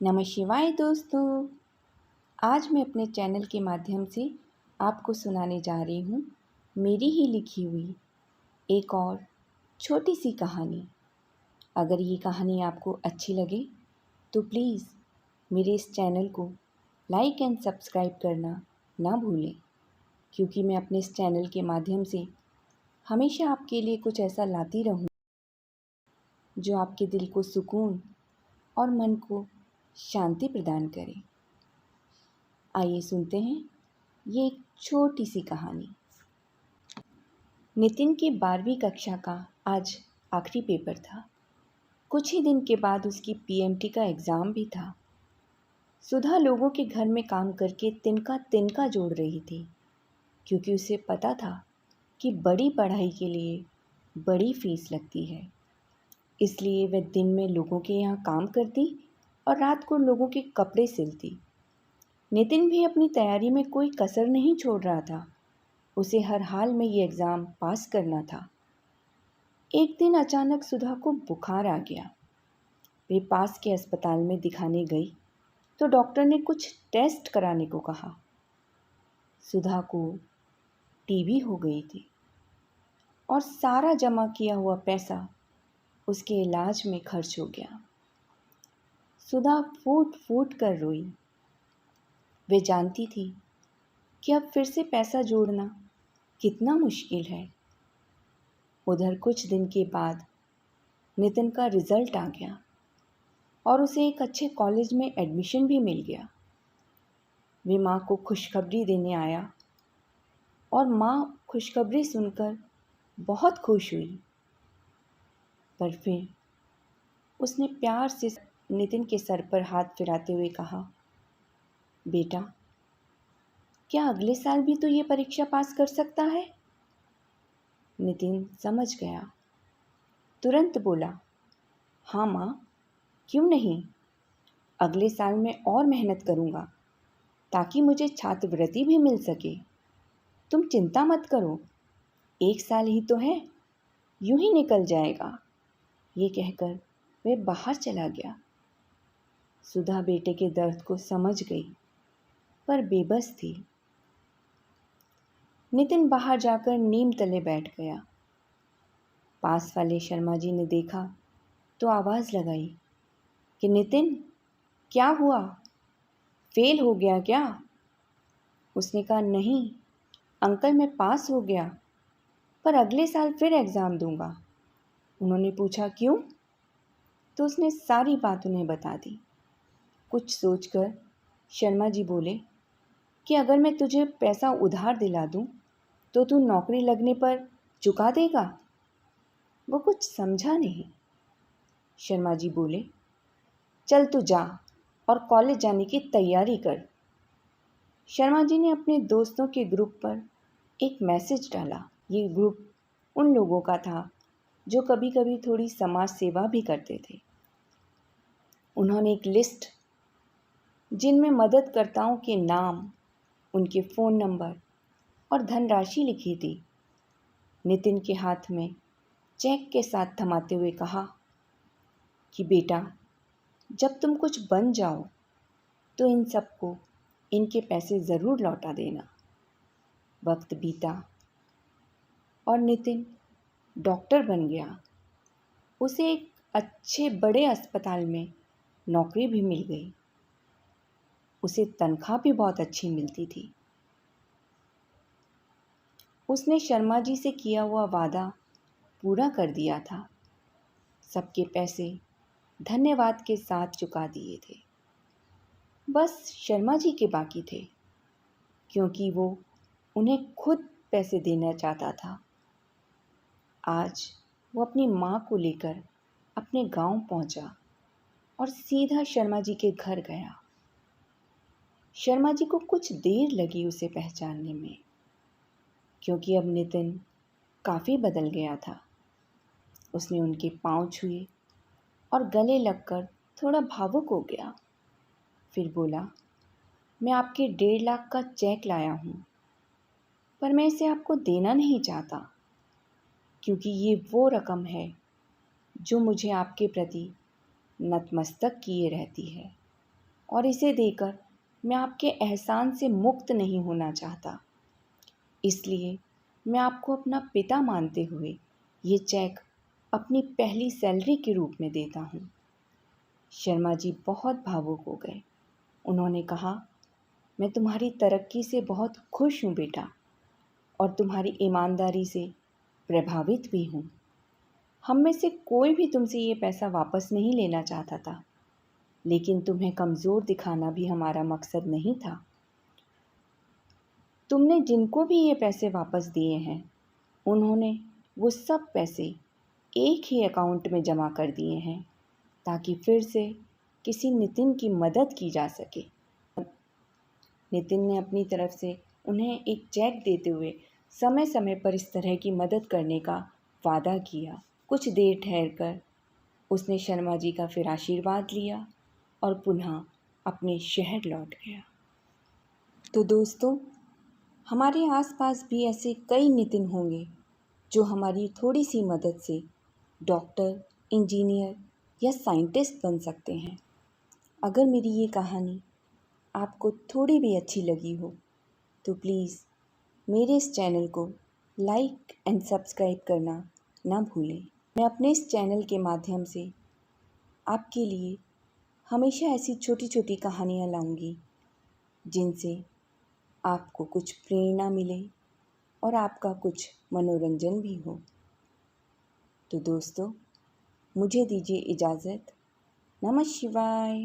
नमः शिवाय दोस्तों। आज मैं अपने चैनल के माध्यम से आपको सुनाने जा रही हूँ मेरी ही लिखी हुई एक और छोटी सी कहानी। अगर ये कहानी आपको अच्छी लगे तो प्लीज़ मेरे इस चैनल को लाइक एंड सब्सक्राइब करना ना भूलें, क्योंकि मैं अपने इस चैनल के माध्यम से हमेशा आपके लिए कुछ ऐसा लाती रहूँ जो आपके दिल को सुकून और मन को शांति प्रदान करे। आइए सुनते हैं ये एक छोटी सी कहानी। नितिन की 12वीं कक्षा का आज आखिरी पेपर था। कुछ ही दिन के बाद उसकी पीएमटी का एग्ज़ाम भी था। सुधा लोगों के घर में काम करके तिनका तिनका जोड़ रही थी, क्योंकि उसे पता था कि बड़ी पढ़ाई के लिए बड़ी फीस लगती है। इसलिए वह दिन में लोगों के यहाँ काम करती और रात को लोगों के कपड़े सिलती। नितिन भी अपनी तैयारी में कोई कसर नहीं छोड़ रहा था। उसे हर हाल में ये एग्ज़ाम पास करना था। एक दिन अचानक सुधा को बुखार आ गया। वे पास के अस्पताल में दिखाने गई तो डॉक्टर ने कुछ टेस्ट कराने को कहा। सुधा को टीबी हो गई थी और सारा जमा किया हुआ पैसा उसके इलाज में खर्च हो गया। सुधा फूट फूट कर रोई। वे जानती थी कि अब फिर से पैसा जोड़ना कितना मुश्किल है। उधर कुछ दिन के बाद नितिन का रिज़ल्ट आ गया और उसे एक अच्छे कॉलेज में एडमिशन भी मिल गया। वे माँ को खुशखबरी देने आया और माँ खुशखबरी सुनकर बहुत खुश हुई। पर फिर उसने प्यार से नितिन के सर पर हाथ फिराते हुए कहा, बेटा, क्या अगले साल भी तो ये परीक्षा पास कर सकता है? नितिन समझ गया। तुरंत बोला, हाँ माँ, क्यों नहीं। अगले साल मैं और मेहनत करूँगा ताकि मुझे छात्रवृत्ति भी मिल सके। तुम चिंता मत करो, एक साल ही तो है, यूं ही निकल जाएगा। ये कहकर वह बाहर चला गया। सुधा बेटे के दर्द को समझ गई, पर बेबस थी। नितिन बाहर जाकर नीम तले बैठ गया। पास वाले शर्मा जी ने देखा तो आवाज़ लगाई कि नितिन, क्या हुआ, फेल हो गया क्या? उसने कहा, नहीं अंकल, मैं पास हो गया, पर अगले साल फिर एग्ज़ाम दूंगा। उन्होंने पूछा, क्यों? तो उसने सारी बात उन्हें बता दी। कुछ सोचकर शर्मा जी बोले कि अगर मैं तुझे पैसा उधार दिला दूं तो तू नौकरी लगने पर चुका देगा? वो कुछ समझा नहीं। शर्मा जी बोले, चल तू जा और कॉलेज जाने की तैयारी कर। शर्मा जी ने अपने दोस्तों के ग्रुप पर एक मैसेज डाला। ये ग्रुप उन लोगों का था जो कभी कभी थोड़ी समाज सेवा भी करते थे। उन्होंने एक लिस्ट जिनमें मददकर्ताओं के नाम, उनके फ़ोन नंबर और धनराशि लिखी थी, नितिन के हाथ में चेक के साथ थमाते हुए कहा कि बेटा, जब तुम कुछ बन जाओ तो इन सबको इनके पैसे ज़रूर लौटा देना। वक्त बीता और नितिन डॉक्टर बन गया। उसे एक अच्छे बड़े अस्पताल में नौकरी भी मिल गई। उसे तनख्वाह भी बहुत अच्छी मिलती थी। उसने शर्मा जी से किया हुआ वादा पूरा कर दिया था। सबके पैसे धन्यवाद के साथ चुका दिए थे। बस शर्मा जी के बाकी थे, क्योंकि वो उन्हें खुद पैसे देना चाहता था। आज वो अपनी माँ को लेकर अपने गांव पहुंचा और सीधा शर्मा जी के घर गया। शर्मा जी को कुछ देर लगी उसे पहचानने में, क्योंकि अब नितिन काफ़ी बदल गया था। उसने उनके पांव छुए और गले लगकर थोड़ा भावुक हो गया। फिर बोला, मैं आपके 1.5 लाख का चेक लाया हूँ, पर मैं इसे आपको देना नहीं चाहता, क्योंकि ये वो रकम है जो मुझे आपके प्रति नतमस्तक किए रहती है। और इसे देकर मैं आपके एहसान से मुक्त नहीं होना चाहता। इसलिए मैं आपको अपना पिता मानते हुए ये चेक अपनी पहली सैलरी के रूप में देता हूँ। शर्मा जी बहुत भावुक हो गए। उन्होंने कहा, मैं तुम्हारी तरक्की से बहुत खुश हूँ बेटा, और तुम्हारी ईमानदारी से प्रभावित भी हूँ। हम में से कोई भी तुमसे ये पैसा वापस नहीं लेना चाहता था, लेकिन तुम्हें कमज़ोर दिखाना भी हमारा मकसद नहीं था। तुमने जिनको भी ये पैसे वापस दिए हैं, उन्होंने वो सब पैसे एक ही अकाउंट में जमा कर दिए हैं, ताकि फिर से किसी नितिन की मदद की जा सके। नितिन ने अपनी तरफ से उन्हें एक चेक देते हुए समय समय पर इस तरह की मदद करने का वादा किया। कुछ देर ठहरकर उसने शर्मा जी का फिर आशीर्वाद लिया और पुनः अपने शहर लौट गया। तो दोस्तों, हमारे आसपास भी ऐसे कई नितिन होंगे जो हमारी थोड़ी सी मदद से डॉक्टर, इंजीनियर या साइंटिस्ट बन सकते हैं। अगर मेरी ये कहानी आपको थोड़ी भी अच्छी लगी हो तो प्लीज़ मेरे इस चैनल को लाइक एंड सब्सक्राइब करना ना भूलें। मैं अपने इस चैनल के माध्यम से आपके लिए हमेशा ऐसी छोटी छोटी कहानियाँ लाऊंगी जिनसे आपको कुछ प्रेरणा मिले और आपका कुछ मनोरंजन भी हो। तो दोस्तों, मुझे दीजिए इजाज़त। नमः शिवाय।